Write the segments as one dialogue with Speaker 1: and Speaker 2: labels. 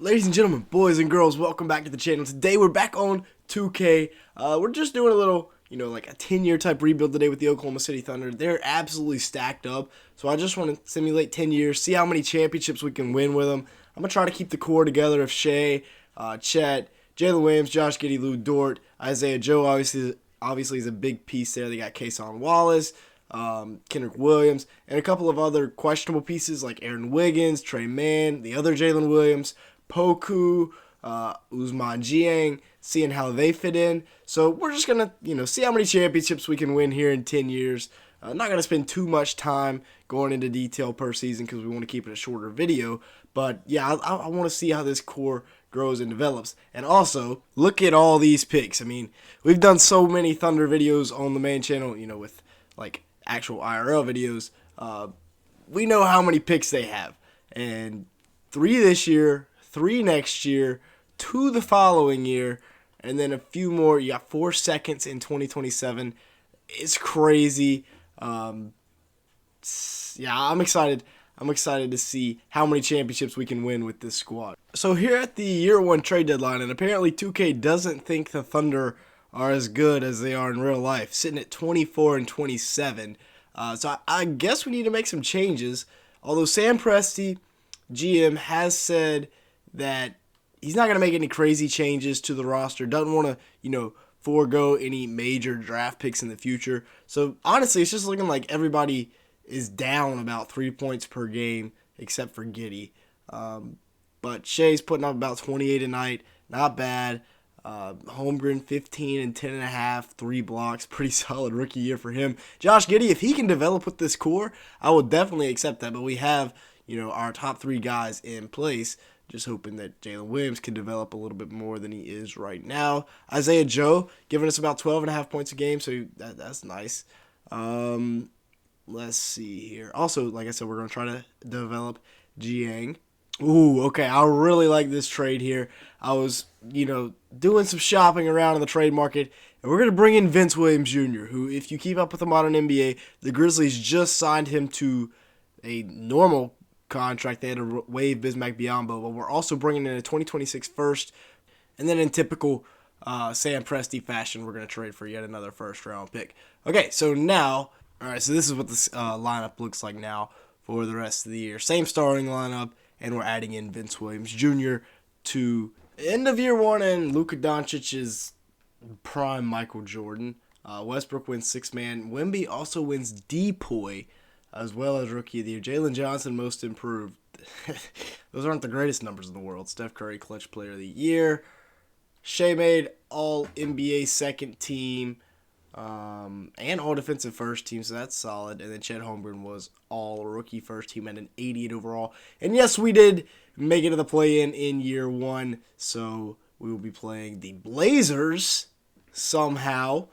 Speaker 1: Ladies and gentlemen, boys and girls, welcome back to the channel. Today we're back on 2K. We're just doing a little, like a 10-year type rebuild today with the Oklahoma City Thunder. They're absolutely stacked up, so I just want to simulate 10 years, see how many championships we can win with them. I'm going to try to keep the core together of Shai, Chet, Jalen Williams, Josh Giddey, Lou Dort, Isaiah Joe obviously is a big piece there. They got Kason Wallace, Kendrick Williams, and a couple of other questionable pieces like Aaron Wiggins, Trey Mann, the other Jalen Williams, Poku, Ousmane Dieng, seeing how they fit in. So we're just going to, see how many championships we can win here in 10 years. Not going to spend too much time going into detail per season because we want to keep it a shorter video. But, yeah, I want to see how this core grows and develops. And also, look at all these picks. I mean, we've done so many Thunder videos on the main channel, with, like, actual IRL videos. We know how many picks they have. And 3 this year, 3 next year, 2 the following year, and then a few more. You got 4 seconds in 2027. It's crazy. Yeah, I'm excited. I'm excited to see how many championships we can win with this squad. So here at the year 1 trade deadline, and apparently 2K doesn't think the Thunder are as good as they are in real life, sitting at 24 and 27. So I guess we need to make some changes. Although Sam Presti, GM, has said that he's not going to make any crazy changes to the roster. Doesn't want to, forego any major draft picks in the future. So, honestly, it's just looking like everybody is down about 3 points per game except for Giddey. But Shai's putting up about 28 a night. Not bad. Holmgren, 15 and 10.5, 3 blocks. Pretty solid rookie year for him. Josh Giddey, if he can develop with this core, I will definitely accept that. But we have, our top 3 guys in place. Just hoping that Jalen Williams can develop a little bit more than he is right now. Isaiah Joe giving us about 12.5 points a game, so that's nice. Let's see here. Also, like I said, we're going to try to develop Dieng. Ooh, okay, I really like this trade here. I was, doing some shopping around in the trade market, and we're going to bring in Vince Williams Jr., who, if you keep up with the modern NBA, the Grizzlies just signed him to a normal contract. They had to waive Bismack Biyombo, but we're also bringing in a 2026 first, and then in typical Sam Presti fashion, we're going to trade for yet another first-round pick. Okay, so now, all right, so this is what this lineup looks like now for the rest of the year. Same starting lineup, and we're adding in Vince Williams Jr. to end of year 1, and Luka Doncic is prime Michael Jordan. Westbrook wins 6-man. Wemby also wins DPOY, as well as Rookie of the Year. Jalen Johnson, Most Improved. Those aren't the greatest numbers in the world. Steph Curry, Clutch Player of the Year. Shai made All-NBA Second Team and All-Defensive First Team, so that's solid. And then Chet Holmgren was All-Rookie First Team and an 88 overall. And yes, we did make it to the play-in in year 1, so we will be playing the Blazers somehow.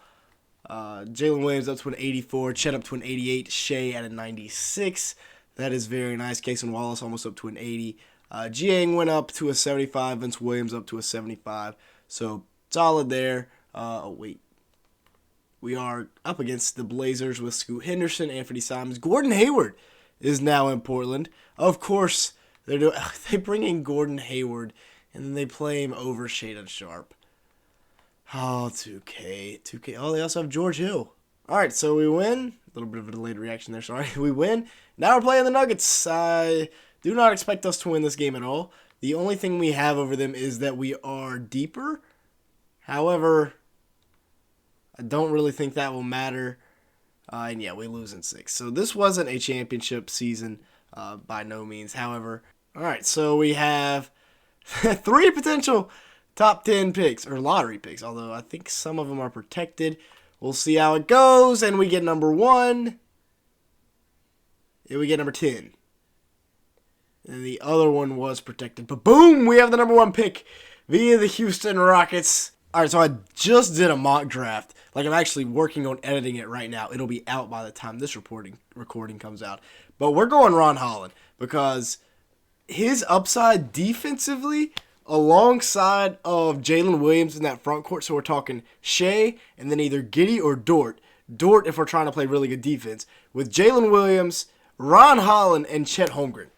Speaker 1: Jalen Williams up to an 84, Chet up to an 88, Shai at a 96. That is very nice. Kason Wallace almost up to an 80. Dieng went up to a 75. Vince Williams up to a 75. So solid there. We are up against the Blazers with Scoot Henderson, Anthony Simons. Gordon Hayward is now in Portland. Of course, they bring in Gordon Hayward, and then they play him over Shaedon Sharpe. Oh, 2K. Oh, they also have George Hill. All right, so we win. A little bit of a delayed reaction there, sorry. We win. Now we're playing the Nuggets. I do not expect us to win this game at all. The only thing we have over them is that we are deeper. However, I don't really think that will matter. And yeah, we lose in 6. So this wasn't a championship season by no means. However, all right, so we have 3 potential top 10 picks, or lottery picks, although I think some of them are protected. We'll see how it goes, and we get number 1. And we get number 10. And the other one was protected. But boom, we have the number 1 pick via the Houston Rockets. All right, so I just did a mock draft. Like, I'm actually working on editing it right now. It'll be out by the time this recording comes out. But we're going Ron Holland because his upside defensively alongside of Jalen Williams in that front court. So we're talking Shai and then either Giddey or Dort. Dort if we're trying to play really good defense. With Jalen Williams, Ron Holland, and Chet Holmgren.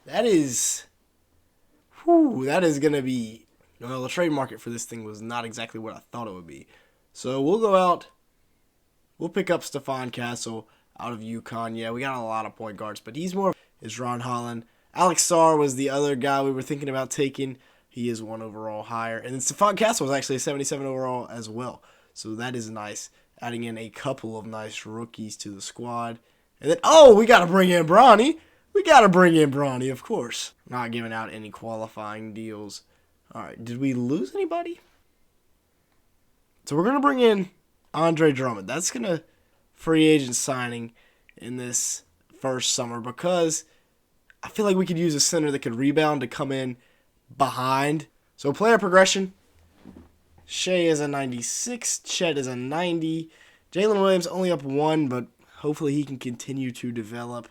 Speaker 1: That is... Whew, that is going to be... Well, the trade market for this thing was not exactly what I thought it would be. So we'll go out. We'll pick up Stephon Castle out of UConn. Yeah, we got a lot of point guards, but he's more... Is Ron Holland. Alex Sarr was the other guy we were thinking about taking. He is 1 overall higher. And then Stephon Castle was actually a 77 overall as well. So that is nice. Adding in a couple of nice rookies to the squad. And then, oh, we got to bring in Bronny. We got to bring in Bronny, of course. Not giving out any qualifying deals. All right, did we lose anybody? So we're going to bring in Andre Drummond. That's going to free agent signing in this first summer because I feel like we could use a center that could rebound to come in behind. So player progression. Shai is a 96. Chet is a 90. Jalen Williams only up 1, but hopefully he can continue to develop.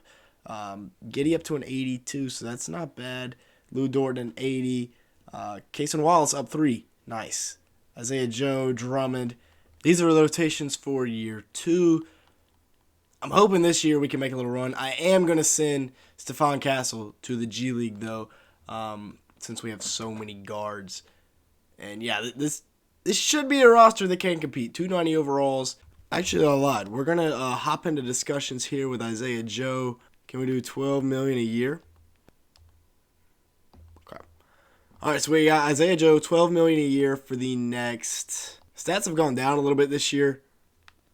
Speaker 1: Giddy up to an 82, so that's not bad. Lou Dort an 80. Cason Wallace up 3. Nice. Isaiah Joe, Drummond. These are rotations for year 2. I'm hoping this year we can make a little run. I am going to send Stephon Castle to the G League, though, since we have so many guards. And, yeah, this should be a roster that can compete. 290 overalls. Actually, I lied. We're going to hop into discussions here with Isaiah Joe. Can we do $12 million a year? Okay. All right, so we got Isaiah Joe, $12 million a year for the next. Stats have gone down a little bit this year.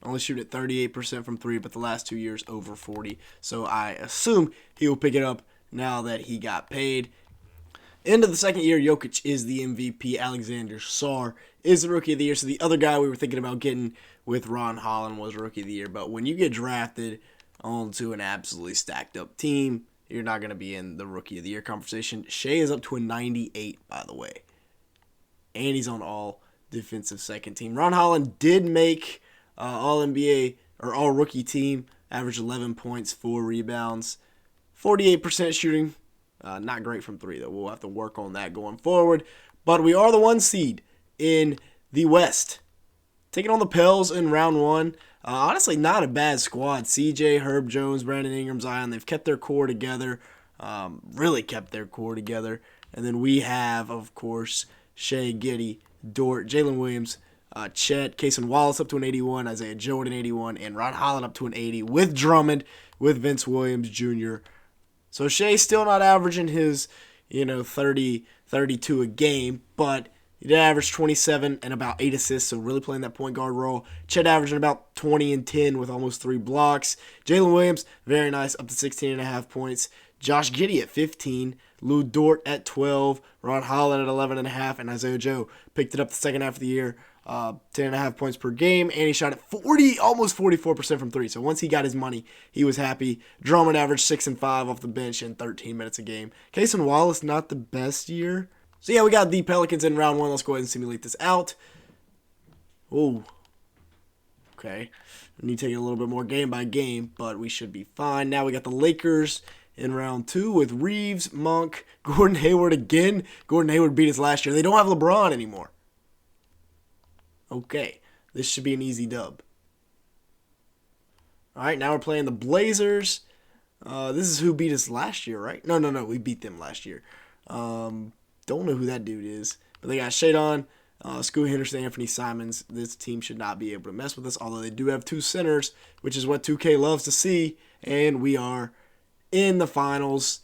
Speaker 1: Only shooting at 38% from 3, but the last 2 years over 40. So I assume he will pick it up now that he got paid. End of the second year, Jokic is the MVP. Alexander Sarr is the Rookie of the Year. So the other guy we were thinking about getting with Ron Holland was Rookie of the Year. But when you get drafted onto an absolutely stacked up team, you're not going to be in the Rookie of the Year conversation. Shai is up to a 98, by the way. And he's on all defensive second team. Ron Holland did make All-NBA or All-Rookie team, averaged 11 points, 4 rebounds, 48% shooting. Not great from 3, though. We'll have to work on that going forward. But we are the 1 seed in the West. Taking on the Pels in round 1. Honestly, not a bad squad. CJ, Herb Jones, Brandon Ingram, Zion. They've kept their core together. Really kept their core together. And then we have, of course, Shai, Giddy, Dort, Jalen Williams, Chet, Cason Wallace up to an 81, Isaiah Joe at an 81, and Ron Holland up to an 80 with Drummond, with Vince Williams Jr. So Shai's still not averaging his, 30, 32 a game, but he did average 27 and about 8 assists, so really playing that point guard role. Chet averaging about 20 and 10 with almost 3 blocks. Jalen Williams, very nice, up to 16.5 points. Josh Giddey at 15. Lou Dort at 12. Ron Holland at 11.5. And Isaiah Joe picked it up the second half of the year. 10.5 points per game, and he shot at 40, almost 44% from 3. So once he got his money, he was happy. Drummond averaged 6 and 5 off the bench in 13 minutes a game. Cason Wallace, not the best year. So yeah, we got the Pelicans in round 1. Let's go ahead and simulate this out. Oh, okay. We need to take it a little bit more game by game, but we should be fine. Now we got the Lakers in round 2 with Reeves, Monk, Gordon Hayward again. Gordon Hayward beat us last year. They don't have LeBron anymore. Okay, this should be an easy dub. All right, now we're playing the Blazers. This is who beat us last year, right? No, we beat them last year. Don't know who that dude is. But they got Shadon, Scoot Henderson, Anthony Simons. This team should not be able to mess with us, although they do have 2 centers, which is what 2K loves to see. And we are in the finals.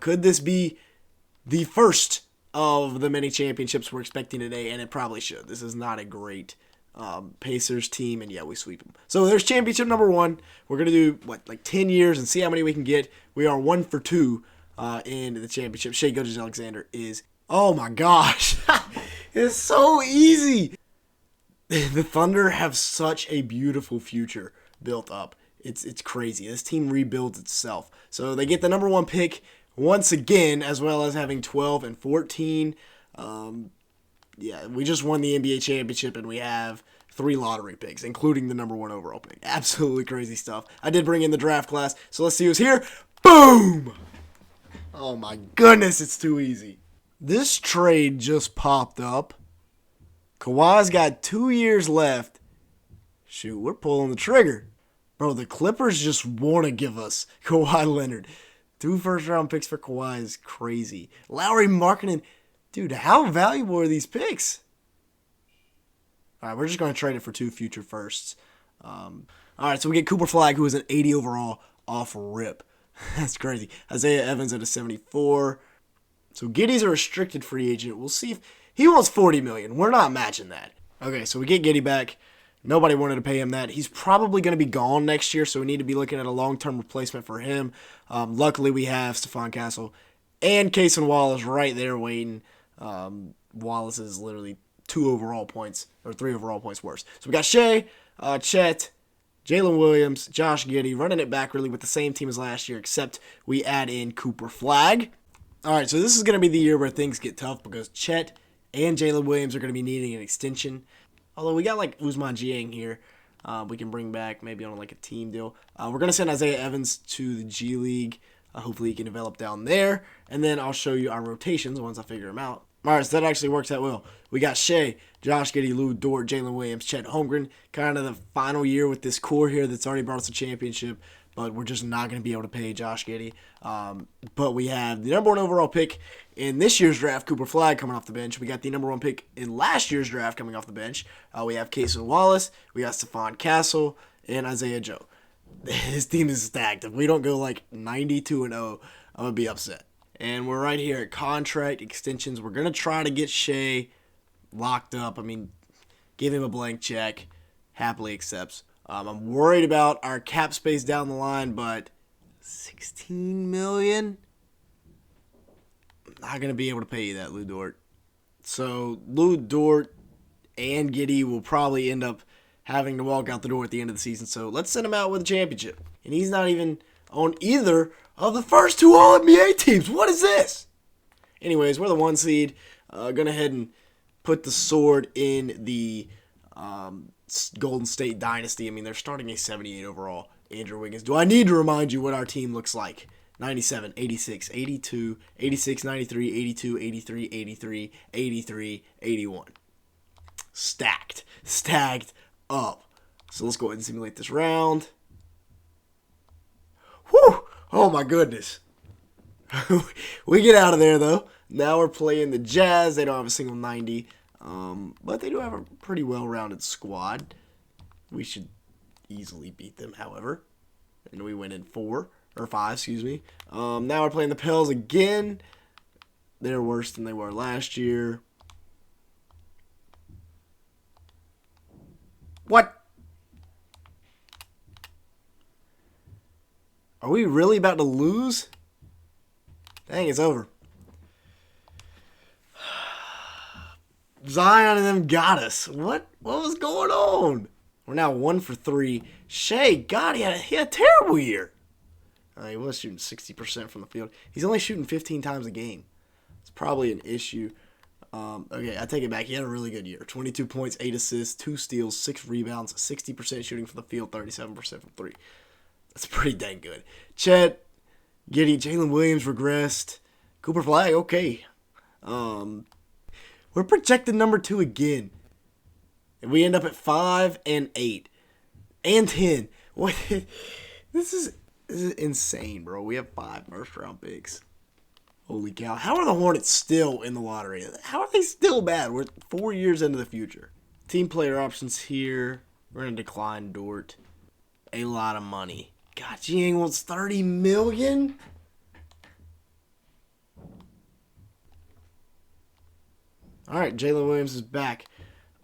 Speaker 1: Could this be the first of the many championships we're expecting today? And it probably should. This is not a great Pacers team, and yeah, we sweep them. So there's championship number 1. We're going to do, 10 years and see how many we can get. We are 1 for 2 in the championship. Shai Gilgeous Alexander is, oh my gosh, it's so easy. The Thunder have such a beautiful future built up. It's crazy. This team rebuilds itself. So they get the number 1 pick once again, as well as having 12 and 14. Yeah, we just won the NBA championship, and we have 3 lottery picks, including the number 1 overall pick. Absolutely crazy stuff. I did bring in the draft class, so let's see who's here. Boom! Oh my goodness, it's too easy. This trade just popped up. Kawhi's got 2 years left. Shoot, we're pulling the trigger. Bro, the Clippers just want to give us Kawhi Leonard. 2 first-round picks for Kawhi is crazy. Lauri Markkanen Dude, how valuable are these picks? All right, we're just going to trade it for 2 future firsts. All right, so we get Cooper Flagg, who is an 80 overall off rip. That's crazy. Isaiah Evans at a 74. So Giddey's a restricted free agent. We'll see if he wants $40 million. We're not matching that. Okay, so we get Giddey back. Nobody wanted to pay him that. He's probably going to be gone next year, so we need to be looking at a long-term replacement for him. Luckily, we have Stephon Castle and Cason Wallace right there waiting. Wallace is literally 2 overall points, or 3 overall points worse. So we got Shai, Chet, Jalen Williams, Josh Giddey, running it back really with the same team as last year, except we add in Cooper Flagg. All right, so this is going to be the year where things get tough because Chet and Jalen Williams are going to be needing an extension. Although we got like Ousmane Dieng here, we can bring back maybe on like a team deal. We're going to send Isaiah Evans to the G League. Hopefully he can develop down there. And then I'll show you our rotations once I figure them out. All right, so that actually works out well. We got Shai, Josh Giddey, Lou Dort, Jalen Williams, Chet Holmgren. Kind of the final year with this core here that's already brought us a championship. But we're just not going to be able to pay Josh Giddey. But we have the number 1 overall pick in this year's draft, Cooper Flagg, coming off the bench. We got the number 1 pick in last year's draft coming off the bench. We have Cason Wallace. We got Stephon Castle and Isaiah Joe. His team is stacked. If we don't go like 92-0, I'm going to be upset. And we're right here at contract extensions. We're going to try to get Shai locked up. I mean, give him a blank check. Happily accepts. I'm worried about our cap space down the line, but $16 million? I'm not going to be able to pay you that, Lou Dort. So Lou Dort and Giddey will probably end up having to walk out the door at the end of the season. So let's send him out with a championship. And he's not even on either of the first 2 All-NBA teams. What is this? Anyways, we're the 1 seed. Going ahead and put the sword in the Golden State Dynasty. I mean, they're starting a 78 overall. Andrew Wiggins. Do I need to remind you what our team looks like? 97, 86, 82, 86, 93, 82, 83, 83, 83, 81. Stacked up. So let's go ahead and simulate this round. Whew! Oh my goodness. We get out of there though. Now we're playing the Jazz. They don't have a single 90. But they do have a pretty well-rounded squad. We should easily beat them, however. And we win in 5, excuse me. Now we're playing the Pels again. They're worse than they were last year. What? Are we really about to lose? Dang, it's over. Zion and them got us. What was going on? We're now 1 for 3. Shai, God, he had a terrible year. He was shooting 60% from the field. He's only shooting 15 times a game. It's probably an issue. Okay, I take it back. He had a really good year. 22 points, 8 assists, 2 steals, 6 rebounds, 60% shooting from the field, 37% from 3. That's pretty dang good. Chet, Giddey, Jalen Williams regressed. Cooper Flagg, okay. We're projected number 2 again. And we end up at 5 and 8. And 10. What? This is insane, bro. We have 5 first-round picks. Holy cow. How are the Hornets still in the lottery? How are they still bad? We're 4 years into the future. Team player options here. We're going to decline Dort. A lot of money. God, Jiang wants $30 million? All right, Jalen Williams is back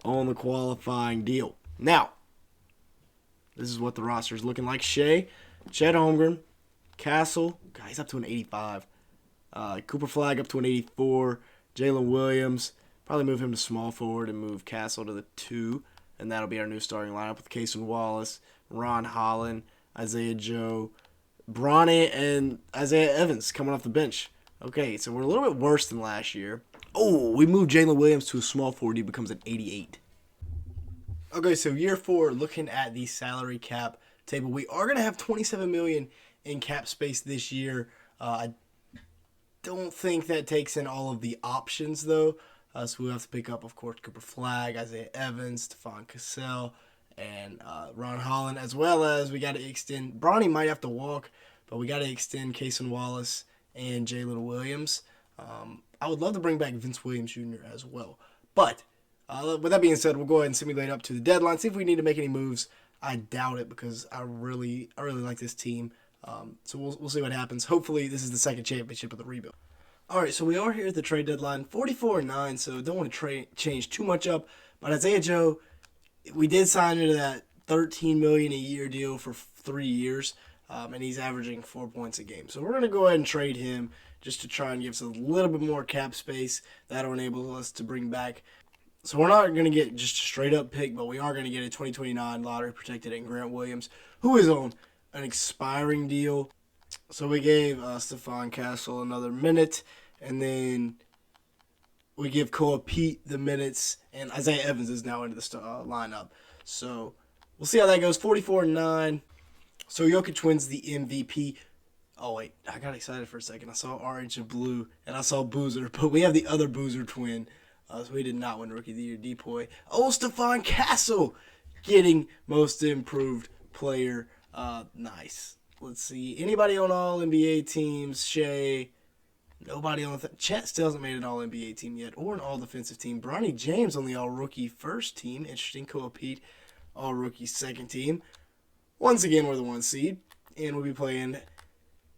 Speaker 1: on the qualifying deal. Now, this is what the roster is looking like. Shai, Chet Holmgren, Castle. God, he's up to an 85. Cooper Flagg up to an 84. Jalen Williams. Probably move him to small forward and move Castle to the 2. And that'll be our new starting lineup with Cason Wallace, Ron Holland, Isaiah Joe, Bronny, and Isaiah Evans coming off the bench. Okay, so we're a little bit worse than last year. Oh, we moved Jalen Williams to a small forward. He becomes an 88. Okay, so year 4, looking at the salary cap table, we are going to have $27 million in cap space this year. I don't think that takes in all of the options, though. So we'll have to pick up, of course, Cooper Flagg, Isaiah Evans, Stephon Castle, and Ron Holland, as well as we got to extend. Bronny might have to walk, but we got to extend Cason Wallace and Jalen Williams. I would love to bring back Vince Williams Jr. as well. But with that being said, we'll go ahead and simulate up to the deadline. See if we need to make any moves. I doubt it because I really like this team. So we'll see what happens. Hopefully, this is the second championship of the rebuild. All right, so we are here at the trade deadline, 44-9. So don't want to change too much up. But Isaiah Joe, we did sign into that $13 million a year deal for 3 years, and he's averaging 4 points a game. So we're gonna go ahead and trade him just to try and give us a little bit more cap space. That'll enable us to bring back. So we're not going to get just a straight-up pick, but we are going to get a 2029 lottery-protected and Grant Williams, who is on an expiring deal. So we gave Stephon Castle another minute, and then we give Koa Pete the minutes, and Isaiah Evans is now into the lineup. So we'll see how that goes. 44-9. So Jokic wins the MVP. Oh, wait. I got excited for a second. I saw orange and blue, and I saw Boozer, but we have the other Boozer twin. So we did not win Rookie of the Year. Depoy. Oh, Stephon Castle getting Most Improved Player. Nice. Let's see. Anybody on all NBA teams? Shai. Nobody on the... Chet still hasn't made an all NBA team yet, or an all defensive team. Bronny James on the all rookie first team. Interesting. Koa Pete, all rookie second team. Once again, we're the 1 seed, and we'll be playing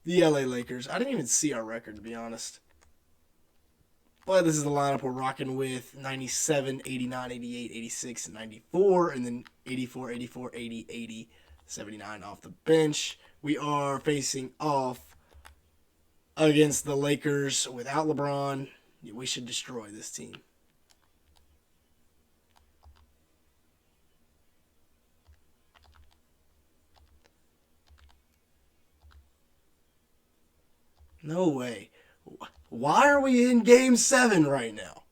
Speaker 1: the LA Lakers. I didn't even see our record, to be honest. But this is the lineup we're rocking with: 97, 89, 88, 86, 94, and then 84, 84, 80, 80, 79 off the bench. We are facing off against the Lakers without LeBron. We should destroy this team. No way. Why are we in Game 7 right now?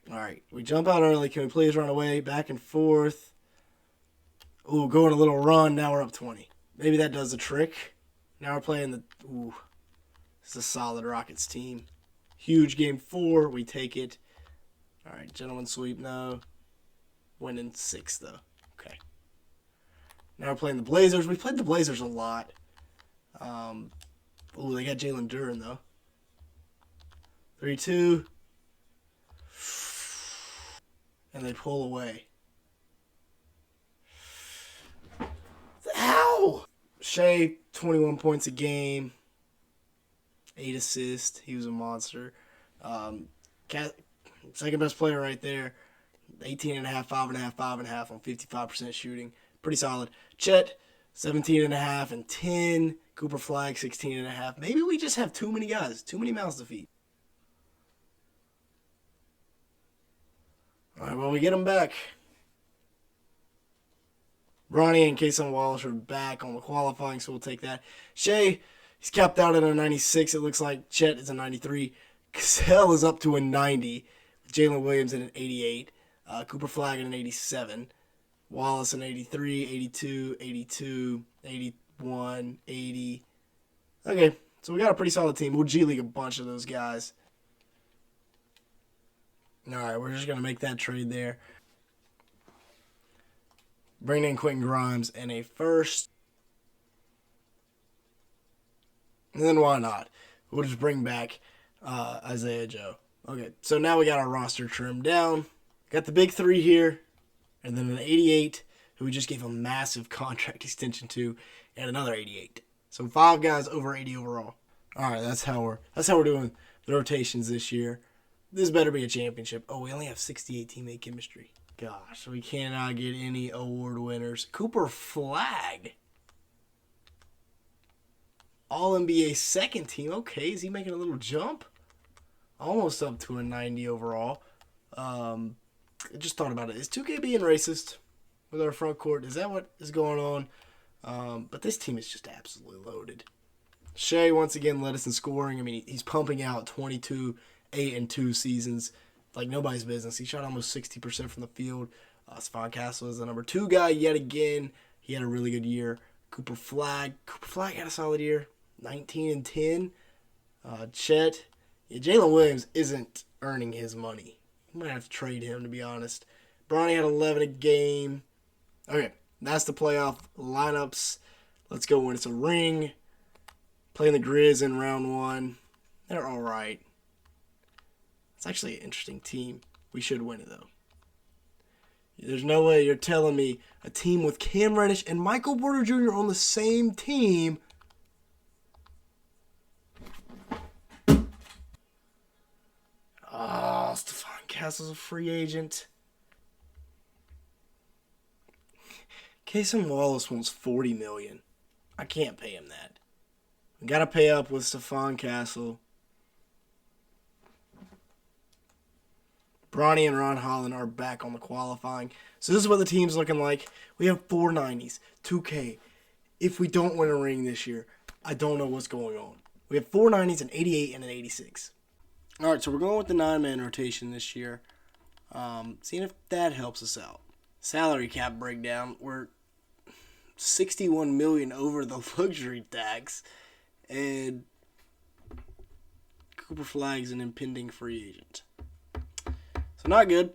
Speaker 1: All right, we jump out early. Can we please run away? Back and forth. Ooh, going a little run. Now we're up 20. Maybe that does the trick. Now we're playing the... Ooh, it's a solid Rockets team. Huge Game 4. We take it. All right, gentlemen sweep. No. Winning 6, though. Okay. Now we're playing the Blazers. We played the Blazers a lot. Ooh, they got Jalen Duren, though. 3-2. And they pull away. Ow! Shai, 21 points a game. 8 assists. He was a monster. Second best player right there. 18.5, 5.5, 5.5 on 55% shooting. Pretty solid. Chet, 17.5 and 10. Cooper Flagg, 16.5. Maybe we just have too many guys. Too many mouths to feed. All right, well, we get them back. Bronny and Kason Wallace are back on the qualifying, so we'll take that. Shai, he's capped out at a 96. It looks like Chet is a 93. Cassell is up to a 90. Jalen Williams at an 88. Cooper Flagg at an 87. Wallace an 83, 82, 82, 81, 80. Okay, so we got a pretty solid team. We'll G League a bunch of those guys. All right, we're just going to make that trade there. Bring in Quentin Grimes and a first. And then why not? We'll just bring back Isaiah Joe. Okay, so now we got our roster trimmed down. Got the big 3 here. And then an 88, who we just gave a massive contract extension to, and another 88. So 5 guys over 80 overall. All right, that's how we're doing the rotations this year. This better be a championship. Oh, we only have 68 teammate chemistry. Gosh, we cannot get any award winners. Cooper Flagg, All-NBA second team. Okay, is he making a little jump? Almost up to a 90 overall. I just thought about it. Is 2K being racist with our front court? Is that what is going on? But this team is just absolutely loaded. Shai, once again, led us in scoring. I mean, he's pumping out 22, 8, and 2 seasons like nobody's business. He shot almost 60% from the field. Stephon Castle is the number 2 guy yet again. He had a really good year. Cooper Flagg had a solid year. 19 and 10. Chet. Yeah, Jalen Williams isn't earning his money. You might have to trade him, to be honest. Bronny had 11 a game. Okay, that's the playoff lineups. Let's go when it's a ring. Playing the Grizz in round 1. They're all right. It's actually an interesting team. We should win it, though. There's no way you're telling me a team with Cam Reddish and Michael Porter Jr. on the same team. Oh, Stephon Castle's a free agent. Cason Wallace wants $40 million. I can't pay him that. We gotta pay up with Stephon Castle. Bronny and Ron Holland are back on the qualifying. So this is what the team's looking like. We have 4 90s, 2K. If we don't win a ring this year, I don't know what's going on. We have 4 90s, an 88, and an 86. All right, so we're going with the 9-man rotation this year. Seeing if that helps us out. Salary cap breakdown. We're $61 million over the luxury tax. And Cooper Flagg's an impending free agent. So not good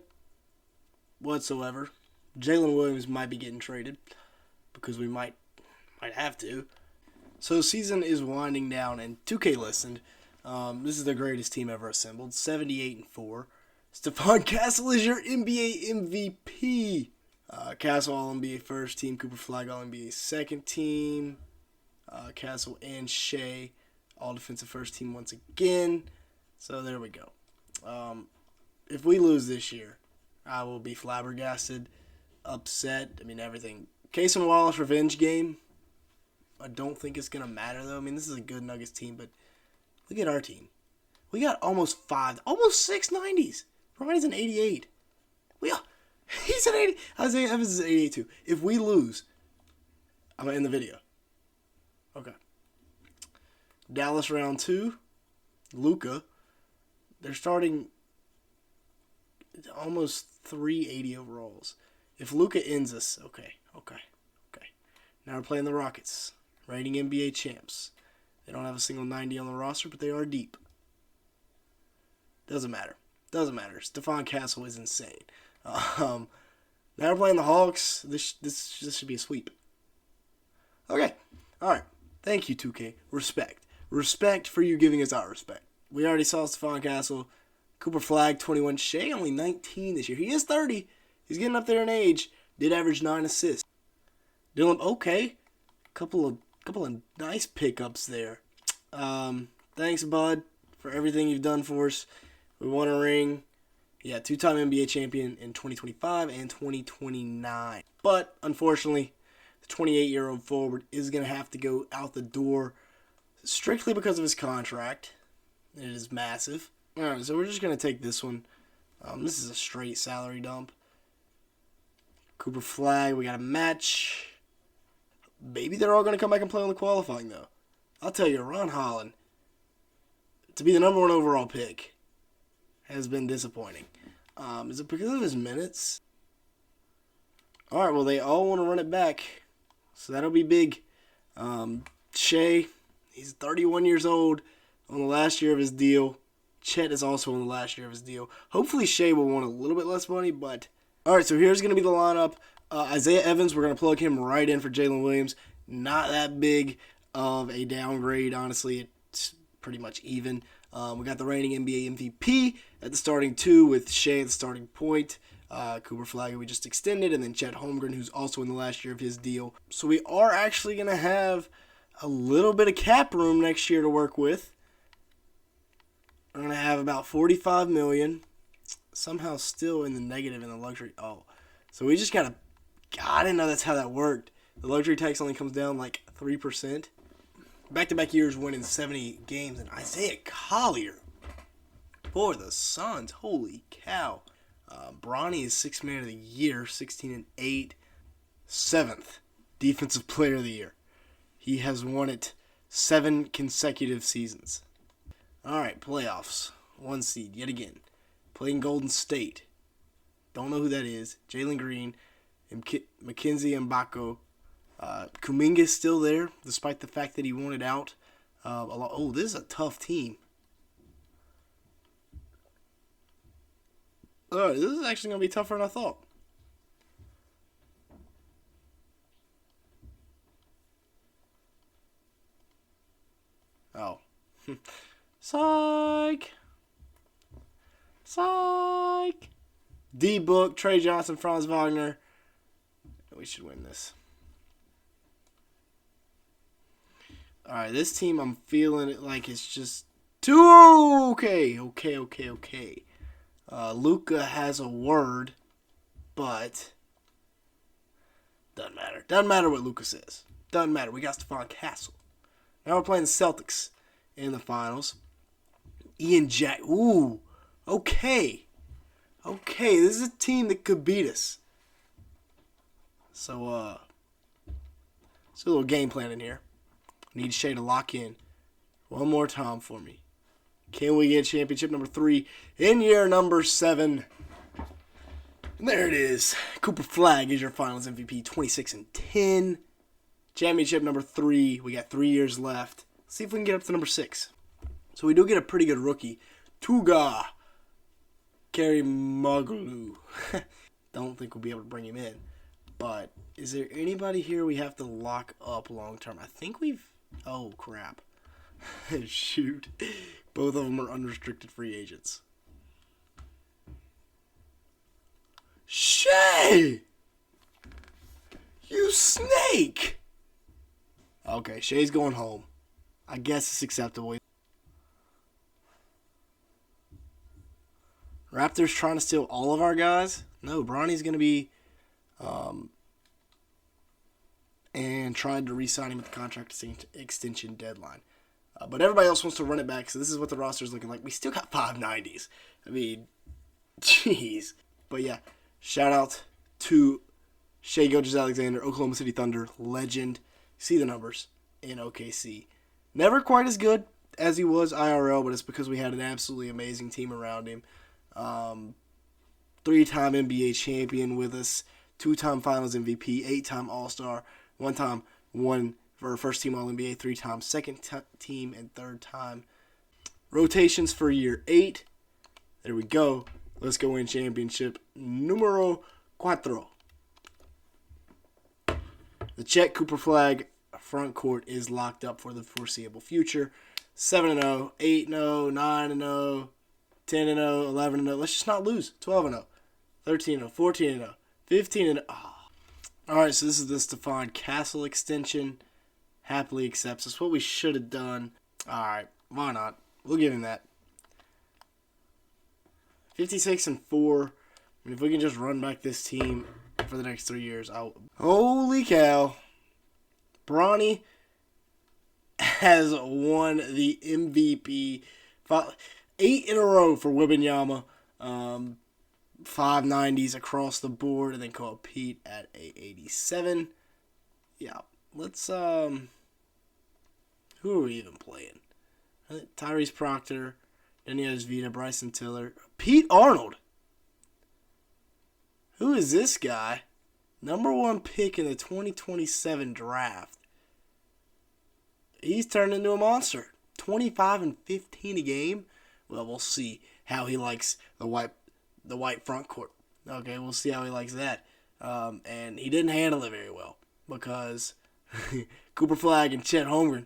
Speaker 1: whatsoever. Jalen Williams might be getting traded because we might have to. So season is winding down, and 2K listened. This is the greatest team ever assembled. 78-4. Stephon Castle is your NBA MVP. Castle All-NBA first team. Cooper Flagg All-NBA second team. Castle and Shai all defensive first team once again. So there we go. If we lose this year, I will be flabbergasted, upset. I mean, everything. Cason Wallace revenge game. I don't think it's going to matter, though. I mean, this is a good Nuggets team, but look at our team. We got almost 6 90s. Bronny's an 88. He's an 80. Isaiah Evans is an 88, too. If we lose, I'm going to end the video. Okay. Dallas round 2. Luka. They're starting almost 380 overalls. If Luka ends us, okay. Now we're playing the Rockets, reigning NBA champs. They don't have a single 90 on the roster, but they are deep. Doesn't matter. Stephon Castle is insane. Now we're playing the Hawks. This should be a sweep. Okay. All right. Thank you, 2K. Respect for you giving us our respect. We already saw Stephon Castle. Cooper Flagg, 21. Shai, only 19 this year. He is 30. He's getting up there in age. Did average 9 assists. Dylan, okay. Couple of nice pickups there. Thanks, bud, for everything you've done for us. We won a ring. Yeah, 2-time NBA champion in 2025 and 2029. But, unfortunately, the 28-year-old forward is going to have to go out the door strictly because of his contract. It is massive. All right, so we're just going to take this one. This is a straight salary dump. Cooper Flagg, we got a match. Maybe they're all going to come back and play on the qualifying, though. I'll tell you, Ron Holland, to be the number 1 overall pick, has been disappointing. Is it because of his minutes? All right, well, they all want to run it back, so that'll be big. Shai, he's 31 years old on the last year of his deal. Chet is also on the last year of his deal. Hopefully Shai will want a little bit less money, but... All right, so here's going to be the lineup. Isaiah Evans, we're going to plug him right in for Jalen Williams. Not that big of a downgrade, honestly. It's pretty much even. We got the reigning NBA MVP at the starting 2 with Shai at the starting point. Cooper Flagg, we just extended, and then Chet Holmgren, who's also in the last year of his deal. So we are actually going to have a little bit of cap room next year to work with. We're going to have about $45 million. Somehow still in the negative in the luxury. Oh, so we just God, I didn't know that's how that worked. The luxury tax only comes down like 3%. Back-to-back years winning 70 games, and Isaiah Collier for the Suns. Holy cow. Bronny is 6th man of the year, 16-8. 7th defensive player of the year. He has won it 7 consecutive seasons. All right, playoffs. 1 seed yet again. Playing Golden State. Don't know who that is. Jalen Green, Mackenzie Mbako. Kuminga's still there, despite the fact that he wanted out. This is a tough team. This is actually going to be tougher than I thought. Psych. Psych. D-Book, Trey Johnson, Franz Wagner. We should win this. All right, this team, I'm feeling it like it's just too okay. Luka has a word, but doesn't matter. Doesn't matter what Luka says. Doesn't matter. We got Stephon Castle. Now we're playing the Celtics in the finals. Ian Jack. Ooh, okay. Okay, this is a team that could beat us. So, let's do a little game plan in here. Need Shai to lock in one more time for me. Can we get championship number 3 in year number 7? And there it is. Cooper Flagg is your finals MVP, 26-10. Championship number 3. We got 3 years left. Let's see if we can get up to number 6. So we do get a pretty good rookie. Tuga Karimoglu. Don't think we'll be able to bring him in. But is there anybody here we have to lock up long term? I think we've... Oh, crap. Shoot. Both of them are unrestricted free agents. Shai! You snake! Okay, Shai's going home. I guess it's acceptable. Raptors trying to steal all of our guys? No, Bronny's going to be... and tried to re-sign him at the contract extension deadline. But everybody else wants to run it back, so this is what the roster is looking like. We still got 590s. I mean, jeez. But yeah, shout out to Shai Gilgeous Alexander, Oklahoma City Thunder, legend. See the numbers in OKC. Never quite as good as he was IRL, but it's because we had an absolutely amazing team around him. 3-time NBA champion with us, 2-time Finals MVP, 8-time All-Star, 1-time for first-team All-NBA, 3-time second-team, and 3rd-time. Rotations for year 8. There we go. Let's go in championship numero 4. The Chet Cooper Flagg front court is locked up for the foreseeable future. 7-0, 8-0, 9-0, 10-0, 11-0. Let's just not lose. 12-0, 13-0, 14-0, 15-0. Oh. All right, so this is the Stephon Castle extension. Happily accepts. That's what we should have done. All right, why not? We'll give him that. 56-4. I mean, if we can just run back this team for the next 3 years, holy cow. Bronny has won the MVP. 8 in a row for Wembanyama. 590s across the board, and then call Pete at 887. Yeah, let's who are we even playing? Tyrese Proctor, Daniels Vita, Bryson Tiller, Pete Arnold. Who is this guy? Number 1 pick in the 2027 draft. He's turned into a monster. 25 and 15 a game. Well, we'll see how he likes the white front court. Okay, we'll see how he likes that. And he didn't handle it very well because Cooper Flagg and Chet Holmgren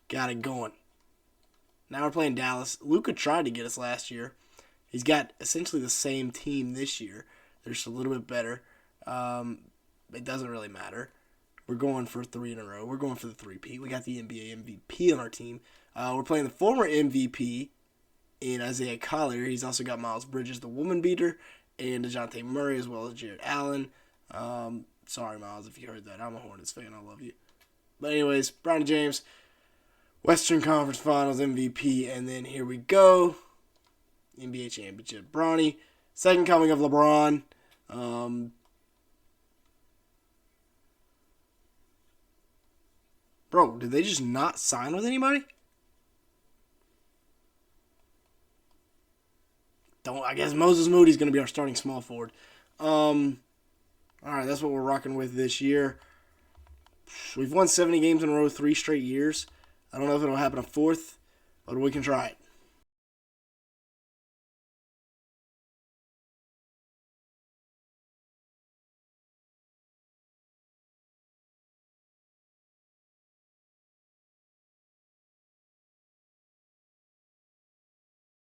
Speaker 1: got it going. Now we're playing Dallas. Luka tried to get us last year. He's got essentially the same team this year. They're just a little bit better. It doesn't really matter. We're going for 3 in a row. We're going for the 3-peat. We got the NBA MVP on our team. We're playing the former MVP in Isaiah Collier. He's also got Miles Bridges, the woman beater, and DeJounte Murray, as well as Jared Allen. Sorry, Miles, if you heard that. I'm a Hornets fan. I love you. But anyways, Bronny James, Western Conference Finals MVP, and then here we go. NBA Championship. Bronny, second coming of LeBron. Bro, did they just not sign with anybody? I guess Moses Moody's going to be our starting small forward. All right, that's what we're rocking with this year. We've won 70 games in a row 3 straight years. I don't know if it'll happen a 4th, but we can try it.